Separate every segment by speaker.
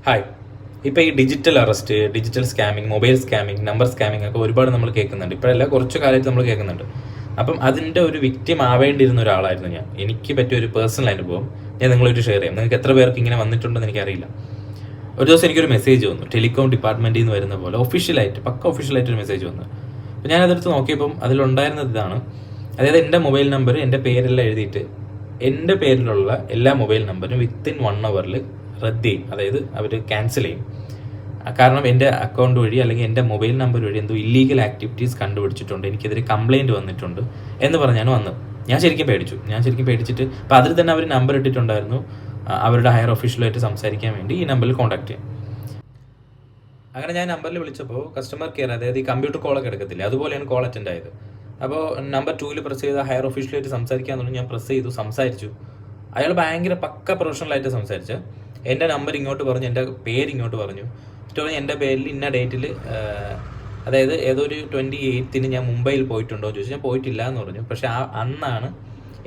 Speaker 1: Hi. ഇപ്പോൾ ഈ digital arrest, digital scamming, mobile scamming, number scamming ഒക്കെ ഒരുപാട് നമ്മൾ കേൾക്കുന്നുണ്ട്. ഇപ്പോഴല്ല, കുറച്ച് കാലത്ത് നമ്മൾ കേൾക്കുന്നുണ്ട്. അപ്പം അതിൻ്റെ ഒരു വിക്ടിം ആവേണ്ടിയിരുന്ന ഒരാളായിരുന്നു ഞാൻ. എനിക്ക് പറ്റിയ ഒരു പേഴ്സണൽ അനുഭവം ഞാൻ നിങ്ങളൊരു ഷെയർ ചെയ്യാം. നിങ്ങൾക്ക് എത്ര പേർക്ക് ഇങ്ങനെ വന്നിട്ടുണ്ടെന്ന് എനിക്കറിയില്ല. ഒരു ദിവസം എനിക്കൊരു മെസ്സേജ് വന്നു, ടെലികോം ഡിപ്പാർട്ട്മെൻറ്റിൽ നിന്ന് വരുന്ന പോലെ ഒഫീഷ്യലായിട്ട്, ഒഫീഷ്യലായിട്ട് ഒരു മെസ്സേജ് വന്നു. അപ്പോൾ ഞാനതെടുത്ത് നോക്കിയപ്പം അതിലുണ്ടായിരുന്നത് ഇതാണ്. അതായത് എൻ്റെ മൊബൈൽ നമ്പർ, എൻ്റെ പേരെല്ലാം എഴുതിയിട്ട് എൻ്റെ പേരിലുള്ള എല്ലാ മൊബൈൽ നമ്പറും വിത്തിൻ 1 hour റദ്ദ് ചെയ്യും. അതായത് അവർ ക്യാൻസൽ ചെയ്യും. കാരണം എൻ്റെ അക്കൗണ്ട് വഴി അല്ലെങ്കിൽ എൻ്റെ മൊബൈൽ നമ്പർ വഴി എന്തോ ഇല്ലീഗൽ ആക്ടിവിറ്റീസ് കണ്ടുപിടിച്ചിട്ടുണ്ട്, എനിക്കെതിരെ കംപ്ലയിൻറ്റ് വന്നിട്ടുണ്ട് എന്ന് പറഞ്ഞാണ് വന്നത്. ഞാൻ ശരിക്കും പേടിച്ചിട്ട് അപ്പോൾ അതിൽ തന്നെ അവർ നമ്പർ ഇട്ടിട്ടുണ്ടായിരുന്നു, അവരുടെ ഹയർ ഒഫീഷ്യലുമായിട്ട് സംസാരിക്കാൻ വേണ്ടി ഈ നമ്പറിൽ കോൺടാക്ട് ചെയ്യാം. അങ്ങനെ ഞാൻ നമ്പറിൽ വിളിച്ചപ്പോൾ കസ്റ്റമർ കെയർ, അതായത് ഈ കമ്പ്യൂട്ടർ കോളൊക്കെ എടുക്കത്തില്ല, അതുപോലെയാണ് കോൾ അറ്റൻഡ് ആയത്. അപ്പോൾ നമ്പർ 2 പ്രസ് ചെയ്ത് ഹയർ ഒഫീഷ്യലായിട്ട് സംസാരിക്കാമെന്നു ഞാൻ പ്രസ് ചെയ്തു, സംസാരിച്ചു. അയാൾ ഭയങ്കര പക്ക പ്രൊഫഷണലായിട്ട് സംസാരിച്ച് എൻ്റെ നമ്പർ ഇങ്ങോട്ട് പറഞ്ഞു, എൻ്റെ പേര് ഇങ്ങോട്ട് പറഞ്ഞു. എൻ്റെ പേരിൽ ഇന്ന ഡേറ്റിൽ, അതായത് ഏതൊരു 28-ന് ഞാൻ മുംബൈയിൽ പോയിട്ടുണ്ടോ എന്ന് ചോദിച്ചു. ഞാൻ പോയിട്ടില്ല എന്ന് പറഞ്ഞു. പക്ഷേ അന്നാണ്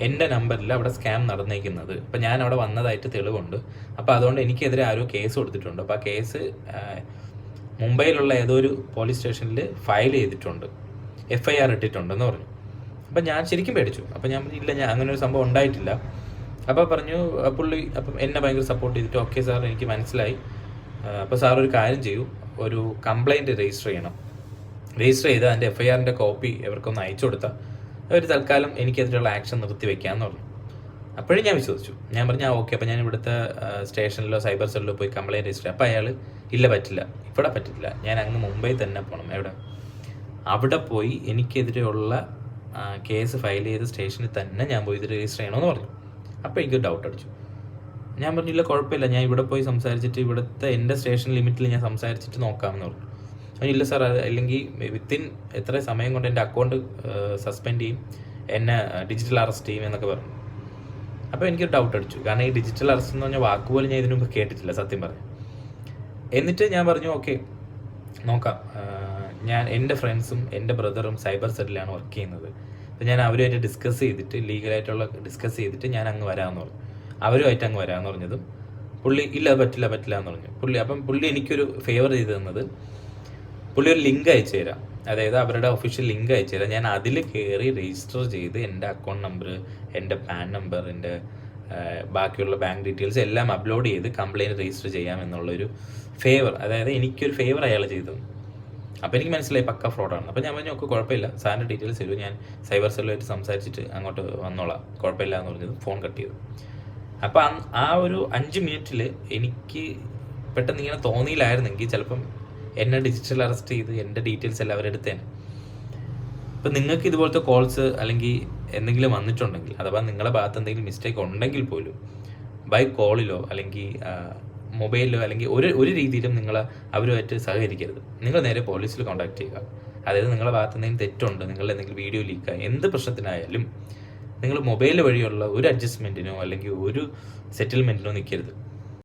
Speaker 1: എൻ്റെ നമ്പറിൽ അവിടെ സ്കാം നടന്നേക്കുന്നത്. അപ്പം ഞാൻ അവിടെ വന്നതായിട്ട് തെളിവുണ്ട്. അപ്പോൾ അതുകൊണ്ട് എനിക്കെതിരെ ആരോ കേസ് കൊടുത്തിട്ടുണ്ട്. അപ്പോൾ ആ കേസ് മുംബൈയിലുള്ള ഏതോ ഒരു പോലീസ് സ്റ്റേഷനിൽ ഫയൽ ചെയ്തിട്ടുണ്ട്, FIR ഇട്ടിട്ടുണ്ടെന്ന് പറഞ്ഞു. അപ്പം ഞാൻ ശരിക്കും പേടിച്ചു. അപ്പം ഞാൻ ഇല്ല, ഞാൻ അങ്ങനെ ഒരു സംഭവം ഉണ്ടായിട്ടില്ല. അപ്പോൾ പറഞ്ഞു പുള്ളി, അപ്പം എന്നെ ഭയങ്കര സപ്പോർട്ട് ചെയ്തിട്ട്, ഓക്കെ സാർ, എനിക്ക് മനസ്സിലായി. അപ്പോൾ സാർ ഒരു കാര്യം ചെയ്യൂ, ഒരു കംപ്ലയിൻറ്റ് രജിസ്റ്റർ ചെയ്യണം. രജിസ്റ്റർ ചെയ്ത് അതിൻ്റെ FIRൻ്റെ കോപ്പി ഇവർക്കൊന്ന് അയച്ചു കൊടുത്താൽ അവർ തൽക്കാലം എനിക്കെതിരെയുള്ള ആക്ഷൻ നിർത്തി വെക്കാമെന്ന് പറഞ്ഞു. അപ്പോഴും ഞാൻ വിശ്വസിച്ചു. ഞാൻ പറഞ്ഞു ഓക്കെ. അപ്പോൾ ഞാൻ ഇവിടുത്തെ സ്റ്റേഷനിലോ സൈബർ സെല്ലിലോ പോയി കംപ്ലയിൻറ്റ് രജിസ്റ്റർ ചെയ്യാം. അപ്പോൾ അയാൾ ഇല്ല, പറ്റില്ല, ഇവിടെ പറ്റില്ല, ഞാൻ അങ്ങ് മുംബൈ തന്നെ പോകണം. അവിടെ പോയി എനിക്കെതിരെയുള്ള കേസ് ഫയൽ ചെയ്ത സ്റ്റേഷനിൽ തന്നെ ഞാൻ പോയി ഇത് രജിസ്റ്റർ ചെയ്യണമെന്ന് പറഞ്ഞു. അപ്പോൾ എനിക്ക് ഡൗട്ട് അടിച്ചു. ഞാൻ പറഞ്ഞില്ല, കുഴപ്പമില്ല, ഞാൻ ഇവിടെ പോയി സംസാരിച്ചിട്ട് ഇവിടുത്തെ എൻ്റെ സ്റ്റേഷൻ ലിമിറ്റിൽ ഞാൻ സംസാരിച്ചിട്ട് നോക്കാമെന്ന് പറഞ്ഞു. ഇല്ല സാർ, അല്ലെങ്കിൽ വിത്തിൻ എത്ര സമയം കൊണ്ട് എൻ്റെ അക്കൗണ്ട് സസ്പെൻഡ് ചെയ്യും, എന്നെ ഡിജിറ്റൽ അറസ്റ്റ് ചെയ്യും എന്നൊക്കെ പറഞ്ഞു. അപ്പോൾ എനിക്കൊരു ഡൗട്ട് അടിച്ചു. കാരണം ഈ ഡിജിറ്റൽ അറസ്റ്റ് എന്ന് പറഞ്ഞാൽ വാക്കുപോലും ഞാൻ ഇതിനു മുമ്പ് കേട്ടിട്ടില്ല, സത്യം പറഞ്ഞു. എന്നിട്ട് ഞാൻ പറഞ്ഞു ഓക്കെ, നോക്കാം. ഞാൻ എൻ്റെ ഫ്രണ്ട്സും എൻ്റെ ബ്രദറും സൈബർ സെല്ലിലാണ് വർക്ക് ചെയ്യുന്നത്. അപ്പോൾ ഞാൻ അവരുമായിട്ട് ഡിസ്കസ് ചെയ്തിട്ട് ഞാൻ അങ്ങ് വരാമെന്ന് പറഞ്ഞു. അവരുമായിട്ട് അങ്ങ് വരാമെന്ന് പറഞ്ഞതും പുള്ളി ഇല്ല, പറ്റില്ല എന്ന് പറഞ്ഞു. പുള്ളി എനിക്കൊരു ഫേവർ ചെയ്ത് തന്നത്, പുള്ളി ഒരു ലിങ്ക് അയച്ചു തരാം, അതായത് അവരുടെ ഒഫീഷ്യൽ ലിങ്ക് അയച്ചു തരാം. ഞാൻ അതിൽ കയറി രജിസ്റ്റർ ചെയ്ത് എൻ്റെ അക്കൗണ്ട് നമ്പർ, എൻ്റെ പാൻ നമ്പർ, എൻ്റെ ബാക്കിയുള്ള ബാങ്ക് ഡീറ്റെയിൽസ് എല്ലാം അപ്ലോഡ് ചെയ്ത് കംപ്ലയിൻറ്റ് രജിസ്റ്റർ ചെയ്യാമെന്നുള്ളൊരു ഫേവർ, അതായത് എനിക്കൊരു ഫേവർ അയാൾ ചെയ്തു. അപ്പോൾ എനിക്ക് മനസ്സിലായി പക്ക ഫ്രോഡാണ്. അപ്പോൾ ഞാൻ പറഞ്ഞു ഓക്കെ, കുഴപ്പമില്ല, സാറിൻ്റെ ഡീറ്റെയിൽസ് തരൂ, ഞാൻ സൈബർ സെല്ലുമായിട്ട് സംസാരിച്ചിട്ട് അങ്ങോട്ട് വന്നോളാം, കുഴപ്പമില്ല എന്ന് പറഞ്ഞത് ഫോൺ കട്ട് ചെയ്തു. അപ്പോൾ ആ ഒരു 5 മിനിറ്റിൽ എനിക്ക് പെട്ടെന്ന് ഇങ്ങനെ തോന്നിയില്ലായിരുന്നെങ്കിൽ ചിലപ്പം എന്നെ ഡിജിറ്റൽ അറസ്റ്റ് ചെയ്ത് എൻ്റെ ഡീറ്റെയിൽസ് എല്ലാം അവരെടുത്തേനെ. ഇപ്പം നിങ്ങൾക്ക് ഇതുപോലത്തെ കോൾസ് അല്ലെങ്കിൽ എന്തെങ്കിലും വന്നിട്ടുണ്ടെങ്കിൽ, അഥവാ നിങ്ങളുടെ ഭാഗത്ത് എന്തെങ്കിലും മിസ്റ്റേക്ക് ഉണ്ടെങ്കിൽ പോലും ബൈ കോളിലോ അല്ലെങ്കിൽ മൊബൈലിലോ അല്ലെങ്കിൽ ഒരു രീതിയിലും നിങ്ങൾ അവരുമായിട്ട് സഹകരിക്കരുത്. നിങ്ങൾ നേരെ പോലീസിൽ കോൺടാക്ട് ചെയ്യുക. അതായത് നിങ്ങളുടെ ഭാഗത്ത് എന്തെങ്കിലും തെറ്റുണ്ട്, നിങ്ങളുടെ എന്തെങ്കിലും വീഡിയോ ലീക്കായി, എന്ത് പ്രശ്നത്തിനായാലും നിങ്ങൾ മൊബൈൽ വഴിയുള്ള ഒരു അഡ്ജസ്റ്റ്മെൻറ്റിനോ അല്ലെങ്കിൽ ഒരു സെറ്റിൽമെൻറ്റിനോ നിൽക്കരുത്.